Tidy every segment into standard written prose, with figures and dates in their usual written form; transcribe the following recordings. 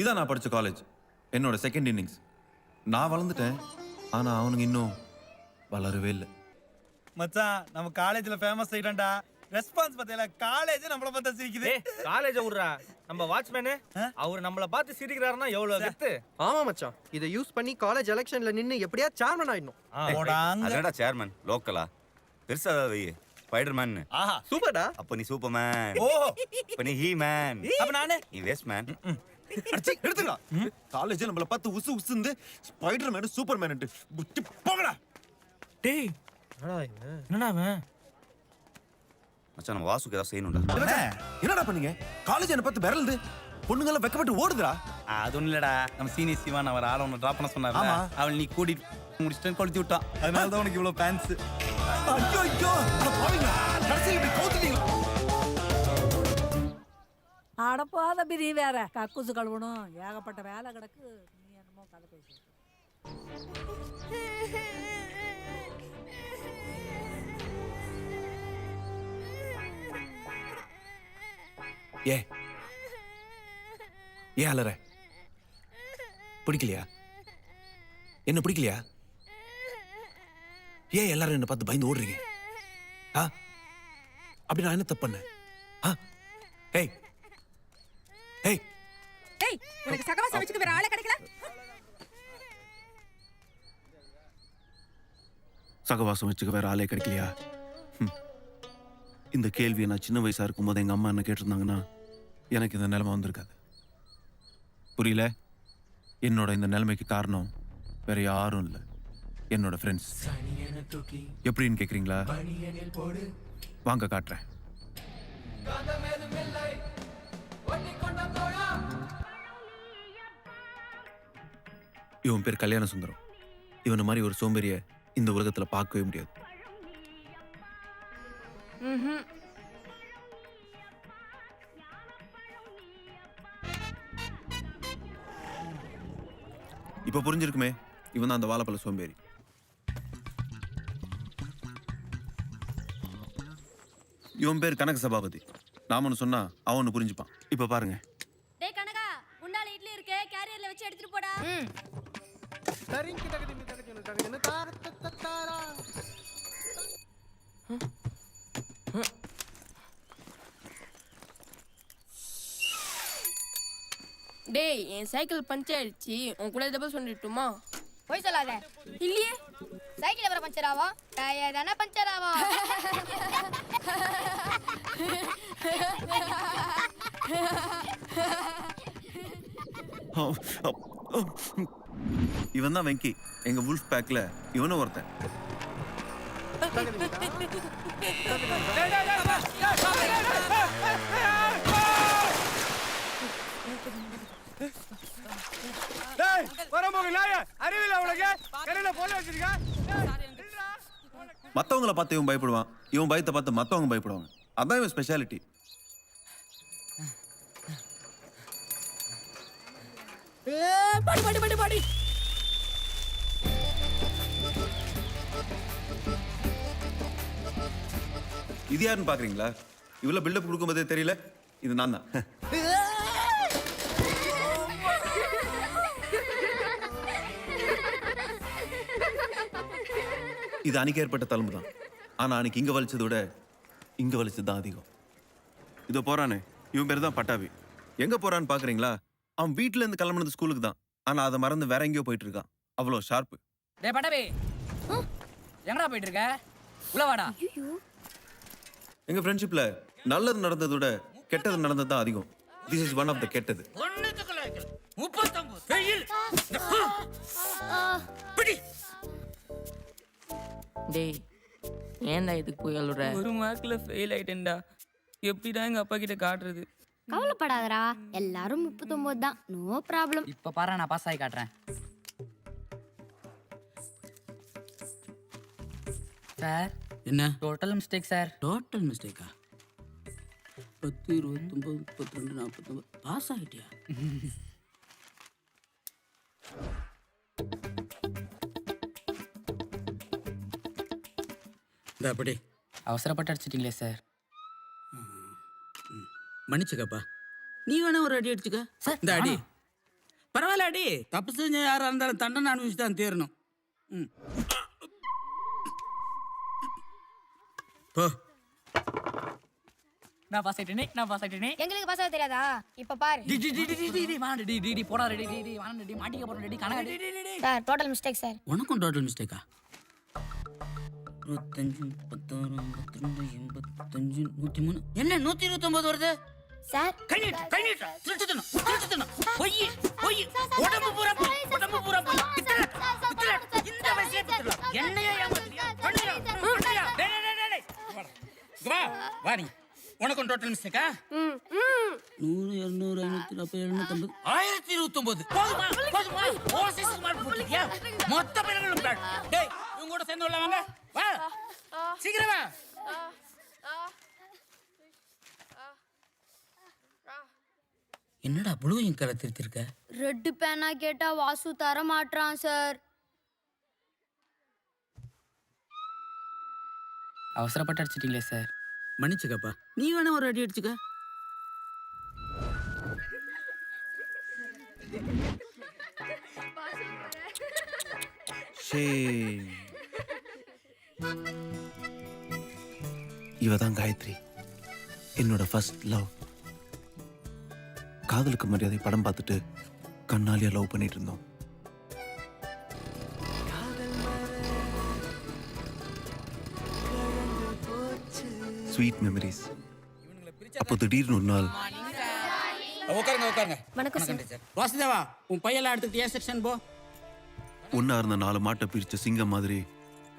இதான் நான் படிச்ச காலேஜ். என்னோட செகண்ட் இன்னிங்ஸ். நான் வளர்ந்துட்டேன், ஆனா அவனுங்க இன்னும் வளரவே இல்லை. மச்சான் நம்ம காலேஜ்ல ஃபேமஸ் ஆயிட்டா. ரெஸ்பான்ஸ் பத்தியில காலேஜ் நம்மள பார்த்தா சிரிக்குது. காலேஜ விடுறா. நம்ம வாட்ச்மேன் அவர் நம்மள பார்த்து சிரிக்கிறாருன்னா எவ்வளவு கெத்து. ஆமா மச்சான், இதை யூஸ் பண்ணி காலேஜ் எலெக்ஷன்ல நின்னு எப்படியா சேர்மன் ஆயிடணும். அதடா சேர்மன் லோக்கலா பெருசா வை ஸ்பைடர்மேன். ஆஹா சூப்பர்டா. அப்ப நீ சூப்பர்மேன். ஓ அப்ப நீ ஹீ மேன். அப்ப நானு நீ வேஸ்ட் மேன். அடிச்சி எடுத்துடா. காலேஜ் நம்மள பார்த்து உசு உசுந்து ஸ்பைடர் மேன் சூப்பர் மேன் புட்டி போங்கடா. டேய் என்னடா அவன்? மச்சான் நம்ம வாசுக்கு ஏதாவது செய்யணும்டா. என்னடா பண்ணீங்க? காலேஜ் என்ன பார்த்து விரல்து பொண்ணுங்கெல்லாம் வெக்கப்பட்டு ஓடுதுடா. அது ஒண்ணு இல்லடா, நம்ம சீனியர் சிவான் அவர் ஆள ஒன்று ட்ராப் பண்ண சொன்னார்ல, ஆமா. அவள் நீ கூட்டிட்டு முடிச்சுட்டு கொளுத்தி விட்டான். அதனால தான் உனக்கு இவ்வளோ ஃபேன்ஸ். ஐயோ ஐயோ பாவீங்களா, கடைசியில் இப்படி கவுத்துட்டீங்க. அடப்பாத பிரி வேற கக்கூசு கழுவணும், ஏகப்பட்ட வேலை கிடக்கு. நீ என்னமோ கதை பேசி. ஏன் அலற? பிடிக்கலையா? என்ன பிடிக்கலையா? ஏன் எல்லாரும் என்ன பார்த்து பயந்து ஓடுறீங்க? அப்படி நான் என்ன தப்பு பண்ணேன்? ஏய் ஏய் ஏய், உனக்கு சகவாசம் வச்சுக்க வேற ஆளே கிடைக்கல? சகவாசம் வச்சுக்க வேற ஆளே கிடைக்கலையா? இந்த கேள்வியை நான் சின்ன வயசா இருக்கும்போது எங்க அம்மா என்ன கேட்டிருந்தாங்கன்னா எனக்கு இந்த நிலைமை வந்திருக்காது. புரியல? என்னோட இந்த நிலைமைக்கு காரணம் வேற யாரும் இல்லை, என்னோட ஃப்ரெண்ட்ஸ். எப்படின்னு கேக்குறீங்களா? வாங்க காட்டுறேன். இவன் பேர் கல்யாண சுந்தரம். இவனை மாதிரி ஒரு சோம்பேறிய இந்த உலகத்துல பார்க்கவே முடியாது. இப்ப புரிஞ்சிருக்குமே, இவன் தான் அந்த வாழைப்பழ சோம்பேறி. இவன் பேர் கனக சபாபதி. நாம ஒன்று சொன்னா அவன் புரிஞ்சுப்பான். இப்ப பாருங்க. டேய் கனகா, உண்டால இட்லி இருக்கே, கேரியர்ல வச்சு எடுத்துட்டு போடா. டேய், என் சைக்கிள் பஞ்சர் ஆயிடுச்சு, உன் கூட டபுள் சொல்லிட்டுமா? போய் சொல்லாத. இல்லையே, சைக்கிள் எவர பஞ்சர் ஆகும்? டயர் தானே பஞ்சர் ஆகும். இவன் தான் வெங்கி, எங்க வுல்ஃப் பேக்ல இவனும் ஒருத்தன். மத்தவங்களை பார்த்து இவன் பயப்படுவான், இவன் பயத்தை பார்த்து மத்தவங்க பயப்படுவாங்க. அதான் இவன் ஸ்பெஷாலிட்டி. இது யாருன்னு பாக்குறீங்களா? இவ்வளவு பில்டப் கொடுக்கும்போதே தெரியல, இது நான் தான். இது அன்னைக்கு ஏற்பட்ட தழும்பு தான். ஆனா அன்னைக்கு இங்க வலிச்சதை விட இங்க வலிச்சது தான் அதிகம். இதோ போறானே, இவன் பேர் தான் பட்டாபி. எங்க போறான்னு பாக்குறீங்களா? அவன் வீட்டுல இருந்து கிளம்புனது ஸ்கூலுக்கு தான், ஆனா அதை மறந்து வேற எங்கேயோ போயிட்டு இருக்கான். அவ்வளவு ஷார்ப்பு. டேய் பட்டாபி, எங்கடா போயிட்டு இருக்க? உள்ள வாடா. எங்க ஃப்ரெண்ட்ஷிப்ல நல்லது நடந்ததை விட கெட்டது நடந்தது தான் அதிகம். This is one of the கெட்டது. டேய், ஏன்டா இதுக்கு போய் அழுற? ஒரு மார்க்ல ஃபெயில் ஆயிட்டேன்டா. எப்படிடா எங்க அப்பா கிட்ட காட்டுறது? கவலைப்படாதடா, எல்லாரும் 39 தான், நோ ப்ராப்ளம். இப்ப பாரு, நான் பாஸ் ஆகி காட்டுறேன். சார், என்ன டோட்டல் மிஸ்டேக் சார். டோட்டல் மிஸ்டேக்கா? 10, 29, 32, 49 பாஸ் ஆகிட்டியா? அப்படி அவசரப்பட்டு அடிச்சிட்டீங்களே சார். மன்னிச்சுக்கப்பா, நீ வேணா ஒரு அடி அடிச்சுக்க. சார், இந்த அடி பரவாயில்ல அடி. தப்பு செஞ்ச யாரா இருந்தாலும் தண்டனை அனுபவிச்சு தான் தீரணும். ம். போ. நான் பாஸ் ஆயிட்டேனே. எங்களுக்கு பசங்க தெரியாதா? இப்ப பாரு. போடா ரெடி வாண்டி மாட்டிக்க போறோம் ரெடி கணக்கு. Sir total mistake sir. உனக்கும் டோட்டல் மிஸ்டேக்கா? 25 16 52 85 103. என்ன 129 வருது? சார் கை நீட்டு திருட்டுத்தனம் பொய் உடம்பு பூரா பொய் பித்தளை. இந்த வயசுல பித்தளை. என்னையா ஏமாத்துறியா? பண்ணியா? டேய். வா நீ. உனக்கும் டோட்டல் மிஸ்டேக்கா? 100 200 540 750 1029. போதுமா? ஓசிஸ் மார்க் போட்டுட்டியா? மொத்த பேர்களும் பேட். டேய் இவங்க கூட சேர்ந்து உள்ள வாங்க. வா சீக்கிரம் வா. என்னடா ப்ளூ இங்க் கலர் திருத்திருக்க? ரெட் பேனா கேட்டா வாசு தர மாட்டான் சார். அவசரப்பட்டு அடிச்சிட்டீங்களே சார். மன்னிச்சுக்கப்பா. நீ வேணா ஒரு அடி அடிச்சுக்க. இவ தான் காயத்ரி, என்னோட ஃபர்ஸ்ட் லவ். காதலுக்கு மரியாதை படம் பார்த்துட்டு கண்ணாலியா லவ் பண்ணிட்டு இருந்தோம். Sweet memories. அப்போ திடீர்னு ஒரு நாள் உட்காருங்க. வணக்கம் சார். வாசுதேவா உன் பையெல்லாம் எடுத்துக்கிட்டு ஏ செக்ஷன் போ. ஒன்னா இருந்த 4 மாட்டை பிரிச்ச சிங்கம் மாதிரி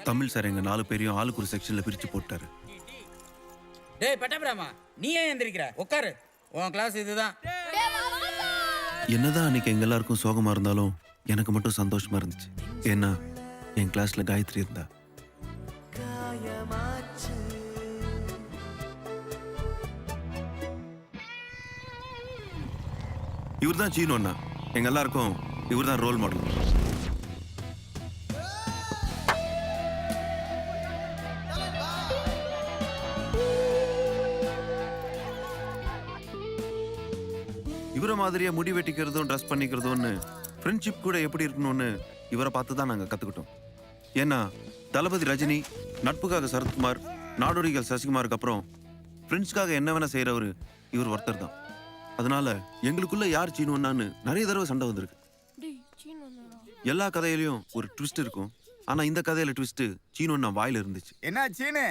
தமிழ் சார் எங்க 4 பேரையும் ஆளுக்கு ஒரு செக்ஷன்ல பிரிச்சு போட்டாரு. டேய் பட்டபிராமா நீ ஏன் எந்திரிக்கிற? உட்காரு. உன் கிளாஸ் இதுதான். என்னதான் அன்னைக்கு எங்க எல்லாருக்கும் சோகமா இருந்தாலும் எனக்கு மட்டும் சந்தோஷமா இருந்துச்சு. ஏன்னா என் கிளாஸ்ல காயத்ரி இருந்தா. இவர் தான் சீனு அண்ணா. எங்க எல்லாருக்கும் இவர் தான் ரோல் மாடல். இவரை மாதிரியே முடி வெட்டிக்கிறதும் ட்ரெஸ் பண்ணிக்கிறதும்னு ஃப்ரெண்ட்ஷிப் கூட எப்படி இருக்கணும்னு இவரை பார்த்து தான் நாங்கள் கற்றுக்கிட்டோம். ஏன்னா தளபதி ரஜினி, நட்புக்காக சரத்குமார், நாடோடிகள் சசிகுமாருக்கு அப்புறம் ஃப்ரெண்ட்ஸ்க்காக என்ன வேணா செய்கிறவர் இவர் ஒருத்தர் தான். அதனால எங்களுக்குள்ள யார் சீனுவன்னான்னு நிறைய தடவை சண்டை வந்திருக்கு. எல்லா கதையிலையும் ஒரு ட்விஸ்ட் இருக்கும். ஆனால் இந்த கதையில ட்விஸ்ட் சீனுவன்னா வாயில இருந்துச்சு. என்ன சீனு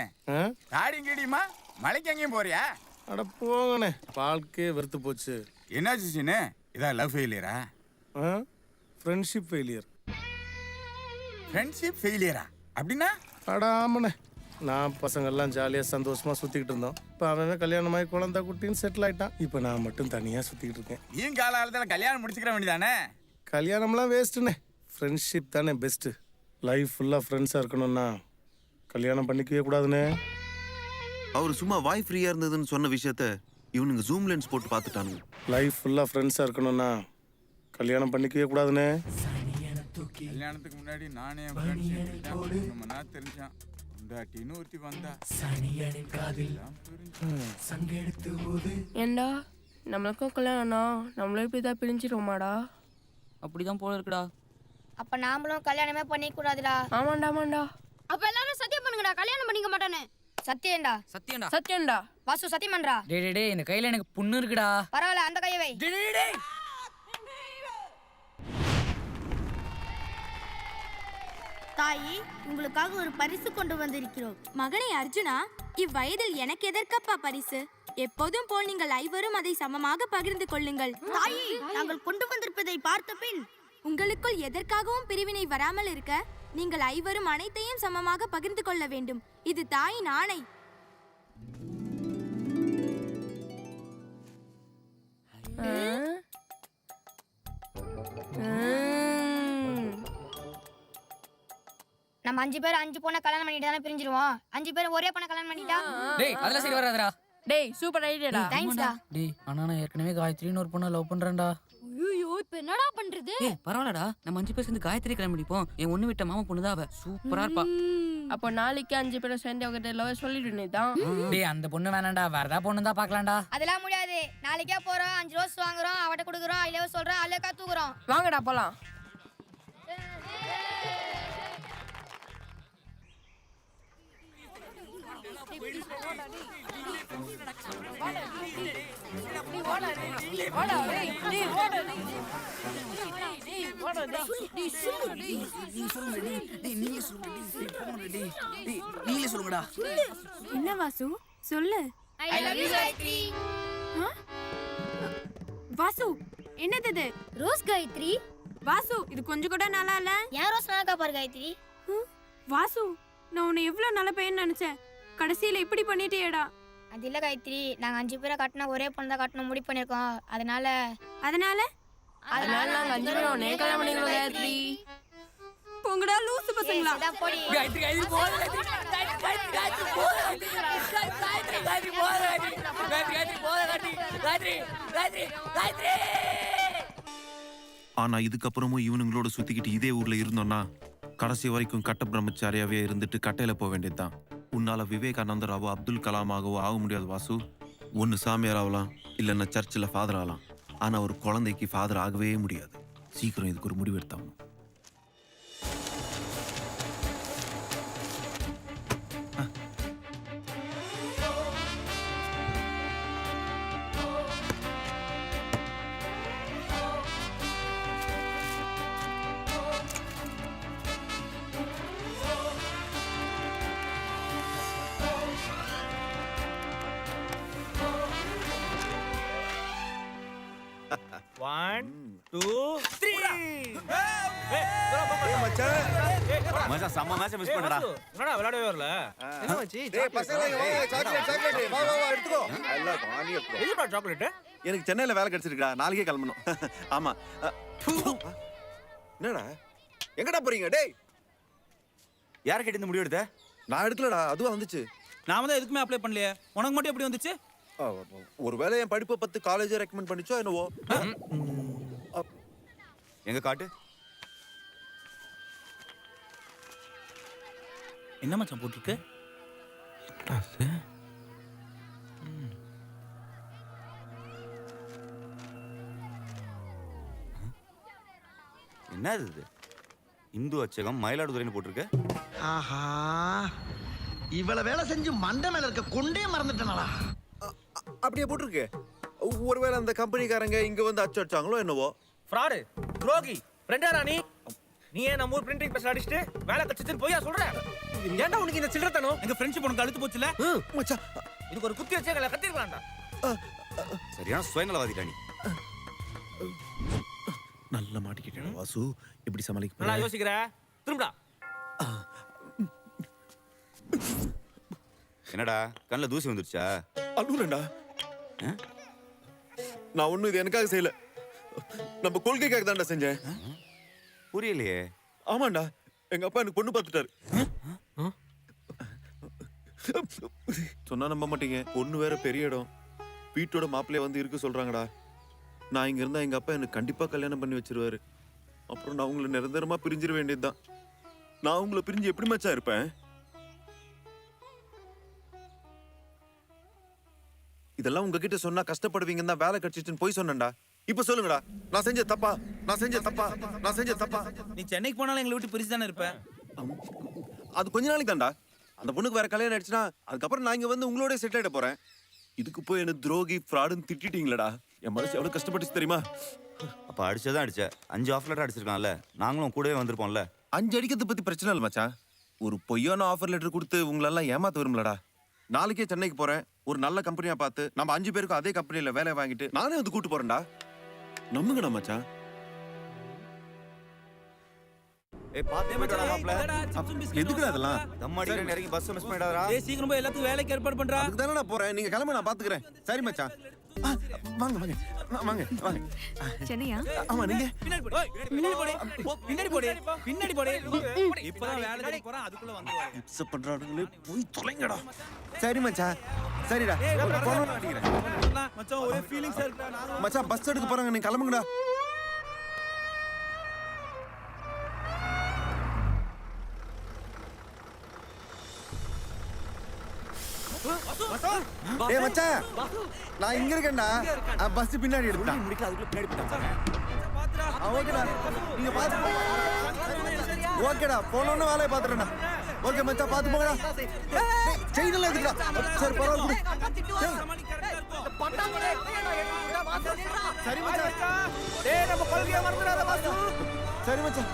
தாடியும் கிடியுமா மலைக்கு எங்கேயும் போறியா? அட போங்கண்ணே, வாழ்க்கையே வெறுத்து போச்சு. என்னாச்சு சீனு? இதான் லவ் ஃபெயிலியரா? Friendship failure. ஃப்ரெண்ட்ஷிப் ஃபெயிலியரா அப்படின்னா? அட ஆமாண்ணே, நான் பசங்கள்லாம் ஜாலியாக சந்தோஷமாக சுற்றிக்கிட்டு இருந்தோம். இப்போ அவன் கல்யாணமாகி குழந்தை குட்டின்னு செட்டில் ஆகிட்டான். இப்போ நான் மட்டும் தனியாக சுற்றிக்கிட்டு இருக்கேன். நீயும் காலத்தில் கல்யாணம் முடிச்சுக்கிற வேண்டியதானே? கல்யாணம்லாம் வேஸ்ட்டுண்ணே, ஃப்ரெண்ட்ஷிப் தானே பெஸ்ட்டு. லைஃப் ஃபுல்லாக ஃப்ரெண்ட்ஸாக இருக்கணும்னா கல்யாணம் பண்ணிக்கவே கூடாதுண்ணே. அவர் சும்மா வாய் ஃப்ரீயா இருந்ததுன்னு சொன்ன விஷயத்த இவனுங்க ஜூம் லென்ஸ் போட்டு பார்த்துட்டானுங்க. லைஃப் ஃபுல்லாக ஃப்ரெண்ட்ஸாக இருக்கணும்னா கல்யாணம் பண்ணிக்கவே கூடாதுண்ணே. கல்யாணத்துக்கு முன்னாடி நானே தெரிஞ்சான் உண்டாட்டின்னு ஒருத்தி வந்தா. ஏண்டா நம்மளுக்கும் கல்யாணம்னா நம்மளே இப்படி தான் பிரிஞ்சிருவோமாடா? அப்படிதான் போல இருக்குடா. அப்ப நாமளும் கல்யாணமே பண்ணிக்க கூடாதுடா. ஆமாண்டா. அப்ப எல்லாரும் சத்தியம் பண்ணுங்கடா, கல்யாணம் பண்ணிக்க மாட்டானே. சத்தியம்டா. வாசு சத்தியம் பண்றா. டேய் இந்த கையில எனக்கு புண்ணு இருக்குடா. பரவாயில்ல, அந்த கையை வை. தாயி, உங்களுக்காக ஒரு பரிசு கொண்டு வந்திருக்கிறோம். மகனே அர்ஜுனா, இவ்வயதில் எனக்கு எதற்கப்பா பரிசு? எப்போதும் போல் நீங்கள் ஐவரும் அதை சமமாக பகிர்ந்து கொள்ளுங்கள். தாயி, நாங்கள் கொண்டு வந்திருப்பதை பார்த்த பின் உங்களுக்குள் எதற்காகவும் பிரிவினை வராமல் இருக்க நீங்கள் ஐவரும் அனைத்தையும் சமமாக பகிர்ந்து கொள்ள வேண்டும். இது தாயின் ஆணை. நம்ம 5 பேர் 5 பொண்ணை கல்யாணம் பண்ணிட்டு தானே பிரிஞ்சிருவோம். 5 பேர் ஒரே பொண்ணை கல்யாணம் பண்ணிட்டா? டேய் அதெல்லாம் சரி வராதுடா. டேய் சூப்பர் ஐடியாடா. தேங்க்ஸ்டா. டேய் ஆனா நான் ஏற்கனவே காயத்ரின்னு ஒரு பொண்ணை லவ் பண்றேன்டா. ஐயோ இப்ப என்னடா பண்றது? பரவாயில்லடா, நம்ம 5 பேர் சேர்ந்து காயத்ரி கல்யாணம் பண்ணிப்போம். என் ஒண்ணு விட்ட மாமா பொண்ணுதான் அவ. சூப்பரா இருப்பா. அப்போ நாளைக்கு 5 பேரும் சேர்ந்து அவகிட்ட லவ் சொல்லிட்டு தான். டேய், அந்த பொண்ணு வேணாம்டா, வேற ஏதாவது பொண்ணு தான் பார்க்கலாம்டா. அதெல்லாம் முடியாது. நாளைக்கே போறோம், 5 ரோஸ் வாங்குறோம், அவட்ட கொடுக்குறோம், ஐ லவ் சொல்றோம், அழகா தூக்குறோம். வாங்கடா போலாம். நீங்களே சொல்லுங்கடா. என்ன வாசு சொல்லு. I love you Gayathri. Vasu என்னது இது? ரோஸ் காயத்ரி. வாசு இது கொஞ்சம் கூட நல்லா இல்ல. ஏன் ரோஸ் நல்லா பாரு காயத்ரி. வாசு நான் உன்னை எவ்வளவு நல்ல பையன் நினைச்சேன், கடைசியில இப்படி பண்ணிட்டேடா. அது இல்ல காயத்ரி, நாங்க 5 பேரை கட்டின ஒரே பொண்ணு தான் கட்டணும் முடிவு பண்ணிருக்கோம். அதனால அதனால நாங்க 5 பேரும் உன்னை கல்யாணம் பண்ணிக்கிறோம் காயத்ரி. போங்கடா லூசு பசங்களா. இதான் போடி. காயத்ரி போற காயத்ரி. காயத்ரி போற காயத்ரி. காயத்ரி போற காயத்ரி. காயத்ரி போற காயத்ரி. காயத்ரி காயத்ரி காயத்ரி. ஆனா இதுக்கப்புறமும் இவனுங்களோட சுத்திக்கிட்டு இதே ஊர்ல இருந்தோம்னா கடைசி வரைக்கும் கட்ட பிரம்மச்சாரியாவே இருந்துட்டு கட்டையில போக வேண்டியதுதான். உன்னால விவேகானந்தராவோ அப்துல் கலாமாகவோ ஆக முடியாது வாசு. ஒன்னு சாமியார் ஆகலாம், இல்லைன்னா சர்ச்சில் ஃபாதர் ஆகலாம். ஆனா ஒரு குழந்தைக்கு ஃபாதர் ஆகவே முடியாது. சீக்கிரம் இதுக்கு ஒரு முடிவு எடுத்தாகணும். One, 2, 3. மச்சான் செம்ம மேட்ச் மிஸ் பண்ணடா. என்னடா விளையாடவே வரல? என்ன மச்சி? எதுடா சாக்லேட்? எனக்கு சென்னையில வேலை கிடைச்சிருக்கா, நாளைக்கே கிளம்பணும். ஆமா. என்னடா எங்கடா போறீங்க? டேய், யாரை கேட்டு இந்த முடிவு எடுத்த? நான் எடுக்கலடா, அதுவா வந்துச்சு. நாம தான் எதுக்குமே அப்ளை பண்ணலையே, உனக்கு மட்டும் எப்படி வந்துச்சு? ஒருவேளை என் படிப்பை பத்தி காலேஜே ரெக்கமெண்ட் பண்ணிச்சோ என்னவோ. எங்க காட்டு. என்ன மச்சான் போட்டுருக்கு? என்ன இது? இந்து அச்சகம் மயிலாடுதுறைன்னு போட்டிருக்க. ஆஹா, இவ்வளவு வேலை செஞ்சு மண்டை மேல இருக்க கொண்டே மறந்துட்டேனடா. அப்படியே போட்டிருக்கு. ஒருவேளை அந்த கம்பெனிக்காரங்க இங்க வந்து அச்சு அடிச்சாங்களோ என்னவோ. ஃப்ராடு, துரோகி, ஃப்ரெண்டாடா நீ. நீ ஏன் நம்ம ஊர் பிரிண்டிங் பிரஸ் அடிச்சிட்டு வேலை கட்சிச்சுன்னு போயா சொல்ற? ஏன்டா உனக்கு இந்த சில்லறத்தனம்? எங்க ஃப்ரெண்ட்ஷிப் உனக்கு அழுத்து போச்சுல மச்சான். இதுக்கு ஒரு குத்தி வச்சே கத்திருக்கலாம்டா. சரியான சுயநலவாதிடா நீ. நல்ல மாட்டிக்கிட்டேன் வாசு. எப்படி சமாளிக்க நல்லா யோசிக்கிற? திரும்படா. என்னடா கண்ணுல தூசி வந்துருச்சா? அழுறேன்டா. நான் ஒண்ணும் இது எனக்காக செய்யல, நம்ம கொள்கைக்காக தான்டா செஞ்சேன். புரியலையே. ஆமாண்டா, எங்க அப்பா எனக்கு பொண்ணு பார்த்துட்டாரு. சொன்னா நம்ப மாட்டீங்க, பொண்ணு வேற பெரிய இடம், வீட்டோட மாப்பிள்ளைய வந்து இருக்க சொல்றாங்கடா. நான் இங்க இருந்தா எங்க அப்பா எனக்கு கண்டிப்பா கல்யாணம் பண்ணி வச்சிருவாரு. அப்புறம் நான் உங்களை நிரந்தரமா பிரிஞ்சிட வேண்டியதுதான். நான் உங்களை பிரிஞ்சு எப்படி மச்சா இருப்பேன்? இதெல்லாம் உங்ககிட்ட சொன்னா கஷ்டப்படுவீங்கன்னு தான் வேலை கிடைச்சிச்சுன்னு போய் சொன்னேன்டா. இப்ப சொல்லுங்கடா, நான் செஞ்ச தப்பா? நான் செஞ்ச தப்பா? நான் செஞ்ச தப்பா? நீ சென்னைக்கு போனாலும் எங்களை விட்டு பிரிச்சு தானே இருப்ப. அது கொஞ்ச நாளைக்கு தான்டா. அந்த பொண்ணுக்கு வேற கல்யாணம் ஆயிடுச்சுன்னா அதுக்கப்புறம் நான் இங்க வந்து உங்களோட செட்டில் ஆயிட போறேன். இதுக்கு போய் என்ன துரோகி ஃப்ராடுன்னு திட்டிட்டீங்களடா. என் மனசு எவ்வளவு கஷ்டப்பட்டுச்சு தெரியுமா? அப்ப அடிச்சதான் அடிச்ச. 5 ஆஃப் லெட்டர் அடிச்சிருக்கான்ல, நாங்களும் கூடவே வந்திருப்போம்ல. 5 அடிக்கிறது பத்தி பிரச்சனை இல்லை மச்சான். ஒரு பொய்யான ஆஃபர் லெட்டர் கொடுத்து உங்களெல்லாம் ஏமாத்த விரும்பலடா. நாளைக்கே சென்னைக்கு போறேன், ஒரு நல்ல கம்பெனியா பார்த்து நம்ம 5 பேருக்கும் அதே கம்பெனில வேலை வாங்கிட்டு நானே வந்து கூட்டு போறேன்டா. நம்புங்கடா மச்சான். ஏய் பாத்து போடா மாப்ள. எதுக்கு அதெல்லாம்? தம் அடிக்கற இறங்கி பஸ் மிஸ் பண்ணிடாதடா. டேய் சீக்கிரம் போய் எல்லாத்துக்கும் வேலைக்கு ஏற்பாடு பண்றா. அதுக்கு தானே நான் போறேன், நீங்க கிளம்ப, நான் பாத்துக்கிறேன். சரி மச்சான். வாங்க வாங்க வாங்க வாங்க. சென்னையா? ஆமா, நீங்க பின்னாடி போடு. பின்னாடி போடு. பின்னாடி போடு. பின்னாடி போடு. இப்பதான் வேலை தேடி போறான், அதுக்குள்ள வந்துருவாங்க. இப்ஸ் பண்றானுங்களே, போய் தொலைங்கடா. சரி மச்சான், சரிடா. போன் அடிக்கிறேன் மச்சான் ஒரே ஃபீலிங்ஸா இருக்குடா. மச்சான் பஸ் எடுக்க போறாங்க, நீங்க கிளம்புங்கடா. ஏய் மச்சான் நான் இங்க இருக்கேன்டா பஸ் பின்னாடி எடுத்துடா முடிக்கல அதுக்குள்ள பின்னாடி ஓகேடா நீங்க பாத்து ஓகேடா போனோன்னு வேலையை பாத்துறேன்டா ஓகே மச்சான் பாத்து போங்கடா செயின் எல்லாம் இருக்குடா சரி பரவாயில்ல சரி மச்சான் டேய் நம்ம கொள்கைய மறந்துடாத பாசு சரி மச்சான்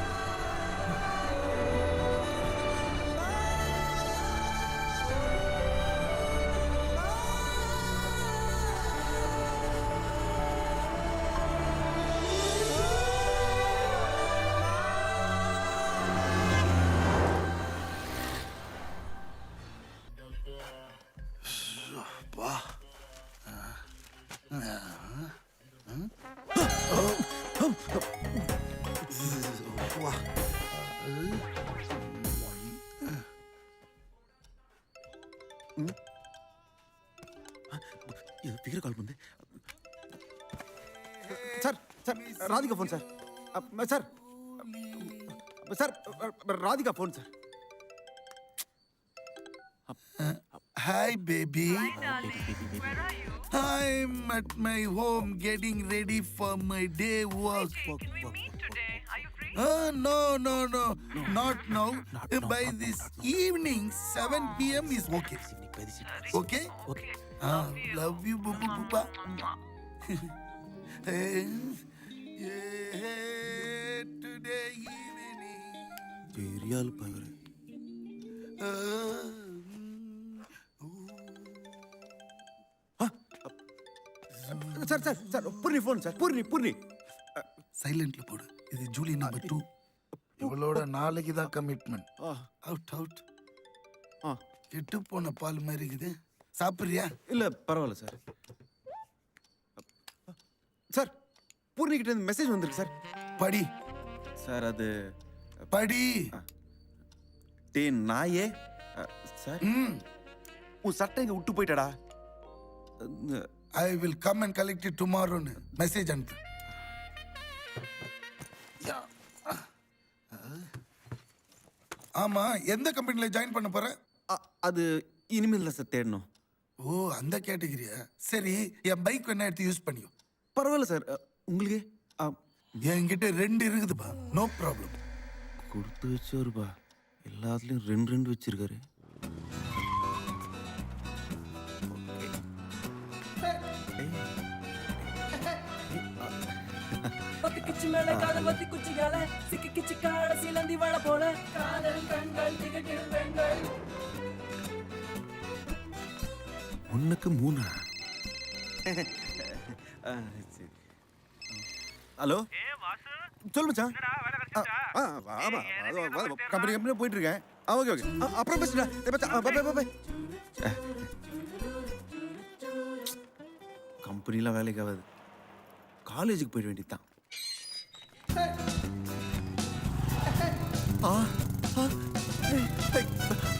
பிகர் கால் பண்ணு sir sir Radhika phone sir sir sir Radhika phone sir Hi, baby. I'm at my home getting ready for my day work. No, not now. By this evening, 7 p.m. is okay. Okay? Okay. Love you, boo boo boo. Today evening. ஏரியால் பகர் sir sir sir Poorni phone sir Poorni சைலண்ட்ல போடு. இது Julie number 2. இவளோட நாளைக்கு தான் commitment. Out. கெட்டு போன பால் மாதிரி இருக்குது. சாப்பிட்றியா? இல்ல பரவாயில்ல சார். சார் பூர்ணி கிட்ட இருந்து மெசேஜ் வந்திருக்கு சார். படி சார் அது படி. டே நாயே சார் உன் சட்டை இங்க விட்டு போயிட்டடா. I will come and collect it டுமாரோன்னு மெசேஜ் அனுப்பு. ஆமா, எந்த கம்பெனில ஜாயின் பண்ண போற? அது இனிமேல் தான் சார் தேடணும். ஓ, அந்த கேட்டகரியா? சரி, என் பைக் வேணா எடுத்து யூஸ் பண்ணியோ. பரவாயில்ல சார். உங்களுக்கு என்கிட்ட 2 இருக்குதுப்பா. No problem. கொடுத்து வச்சோருப்பா, எல்லாத்துலயும் 2 வச்சிருக்காரு. கிச்சி மேல காதல் வத்தி குச்சிகால சிக்கி கிச்சி காட சிலந்தி வள போல காதல் கண்கள் திகட்டிடும் பெண்கள். 1க்கு 3. ஹலோ சொல்லு மச்சான். ஆமா கம்பெனி போயிட்டு இருக்கேன். ஓகே அப்புறம் பேசுடா. பாய். கம்பெனிலாம் வேலைக்கு ஆகாது, காலேஜுக்கு போயிட வேண்டியதுதான்.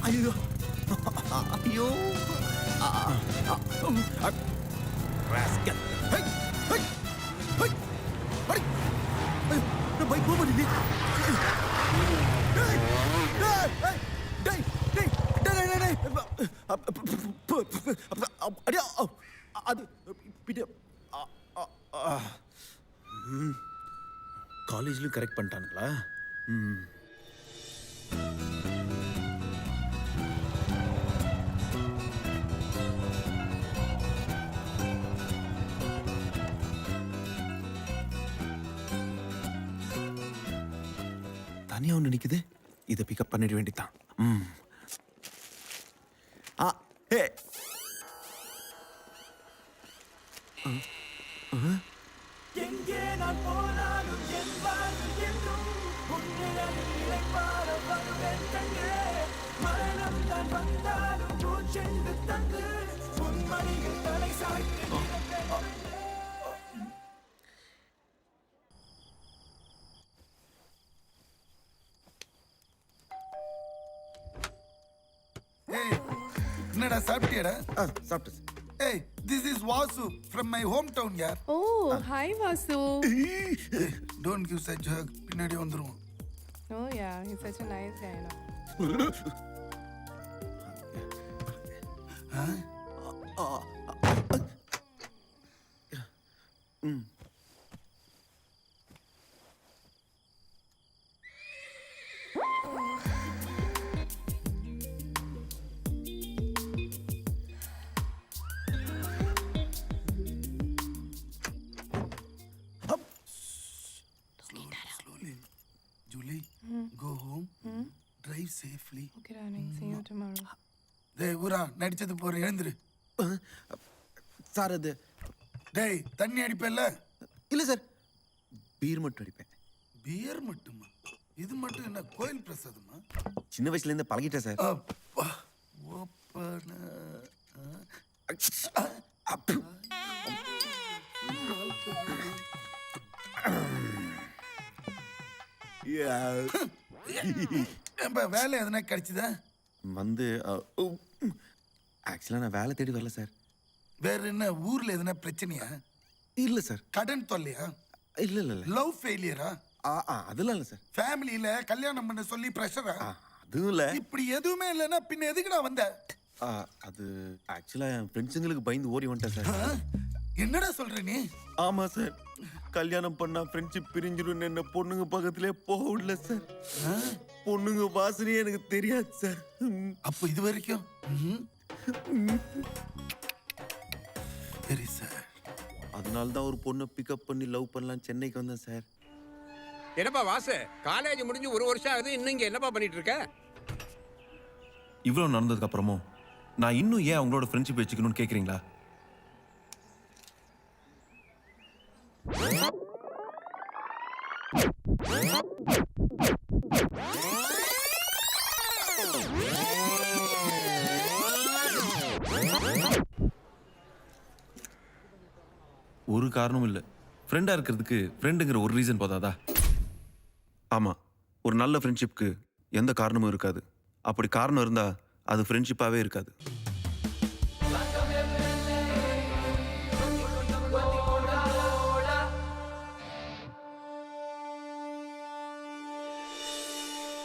ஐயோ பைக் மூவ் பண்ணி அது காலேஜ்லயும் கரெக்ட் பண்ணிட்டானுங்களா? தனியா ஒண்ணு நிக்குது, இதை பிக்கப் பண்ணிட வேண்டியதான். எங்கே நான் போனாலும் என் வாழ்வு என்றும் உன்னிடத்தில் இளைப்பாற வருவேன் கண்ணே. மரணம் தான் வந்தாலும் பூச்செண்டு தந்து உன் மடியில் தலை சாய்த்து என்னடா சாப்பிட்டியாடா? சாப்பிட்டு. Hey, this is Vasu from my hometown, yaar. Oh, hi Vasu. Don't give such a hug. பின்னாடி வந்துருவோம். Oh yeah, he's such a nice guy, you know. ம். Slowly. Julie, go home. Drive safely. Okay, darling. See you tomorrow. டேய் ஊரா நடிச்சது போற எழுந்துரு. Sir அது டேய் தண்ணி அடிப்பேல்ல? இல்லை சார், பீர் மட்டும் அடிப்பேன். பியர் மட்டுமா? இது மட்டும் என்ன கோயில் பிரசாதமா? சின்ன வயசுலேருந்து பழகிட்டேன் சார். அப்பா ஓப்பன வேலை எதனா கிடைச்சுதா? வந்து ஆக்சுவலாக நான் வேலை தேடி வரல சார். வேற என்ன ஊர்ல எதனா பிரச்சனையா? இல்லை சார். கடன் தொல்லையா? இல்லை இல்லை இல்லை. லவ் ஃபெயிலியரா? அதெல்லாம் இல்லை சார். ஃபேமிலியில கல்யாணம் பண்ண சொல்லி பிரஷரா? அதுவும் இல்லை. இப்படி எதுவுமே இல்லைன்னா பின்ன எதுக்குடா வந்த? அது ஆக்சுவலாக என் ஃப்ரெண்ட்ஸுங்களுக்கு பயந்து ஓடி வந்துட்டேன் சார். என்னடா சொல்ற நீ? ஆமாம் சார், கல்யாணம் பண்ணா ஃப்ரெண்ட்ஷிப் பிரிஞ்சிடும் என்ன பொண்ணுங்க பக்கத்திலே போக விடல சார். பொண்ணுங்க வாசனையே எனக்கு தெரியாது சார். அப்போ இது வரைக்கும் சரி சார். அதனால தான் ஒரு பொண்ணை பிக்கப் பண்ணி லவ் பண்ணலாம் சென்னைக்கு வந்தேன் சார். என்னப்பா வாசு, காலேஜ் முடிஞ்சு 1 வருஷம் ஆகுது, இன்னும் இங்க என்னப்பா பண்ணிட்டு இருக்க? இவ்வளோ நடந்ததுக்கு அப்புறமும் நான் இன்னும் ஏன் அவங்களோட ஃப்ரெண்ட்ஷிப் வச்சுக்கணும்னு கேட்குறீங்களா? ஒரு காரணமும் இல்லை. ஃப்ரெண்டாக இருக்கிறதுக்கு ஃப்ரெண்டுங்கிற ஒரு ரீசன் போதாதா? ஆமாம், ஒரு நல்ல ஃப்ரெண்ட்ஷிப்க்கு எந்த காரணமும் இருக்காது. அப்படி காரணம் இருந்தால் அது ஃப்ரெண்ட்ஷிப்பாகவே இருக்காது.